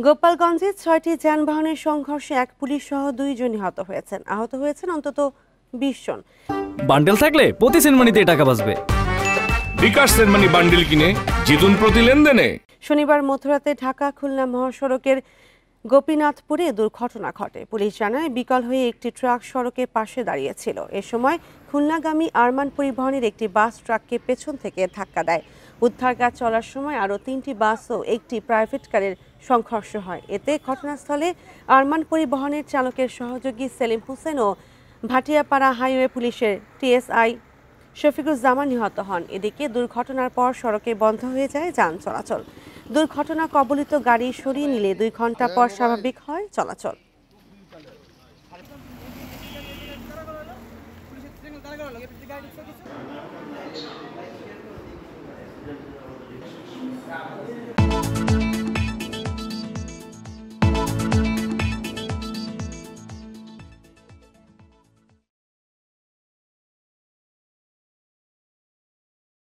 গোপালগঞ্জে ৬টি যানবাহনের সংঘর্ষে এক পুলিশ সহ ২ জন নিহত হয়েছেন। আহত হয়েছেন অন্তত ২০ জন। বান্ডেল থাকলে প্রতি সেনমানিতে টাকা বাঁচবে। বিকাশ সেনমানি বান্ডেল কিনে জিতুন প্রতি লেনদেনে। শনিবার মধ্যরাতে ঢাকা খুলনা মহাসড়কের গোপীনাথপুরে দুর্ঘটনা ঘটে। পুলিশ জানায় বিকল হয়ে একটি ট্রাক সড়কের পাশে দাঁড়িয়েছিল। এ সময় খুলনাগামী আরমান পরিবহনের একটি বাস ট্রাককে পেছন থেকে ধাক্কা দেয়। উদ্ধার কাজ চলার সময় আরও ৩টি বাস ও একটি প্রাইভেট কারের সংঘর্ষ হয়। এতে ঘটনাস্থলে আরমান পরিবহনের চালকের সহযোগী সেলিম হোসেন ও ভাটিয়াপাড়া হাইওয়ে পুলিশের টিএসআই শফিকুজ্জামান নিহত হন। এদিকে দুর্ঘটনার পর সড়কে বন্ধ হয়ে যায় যান চলাচল। দুর্ঘটনা কবলিত গাড়ি সরিয়ে নিলে ২ ঘন্টা পর স্বাভাবিক হয় চলাচল।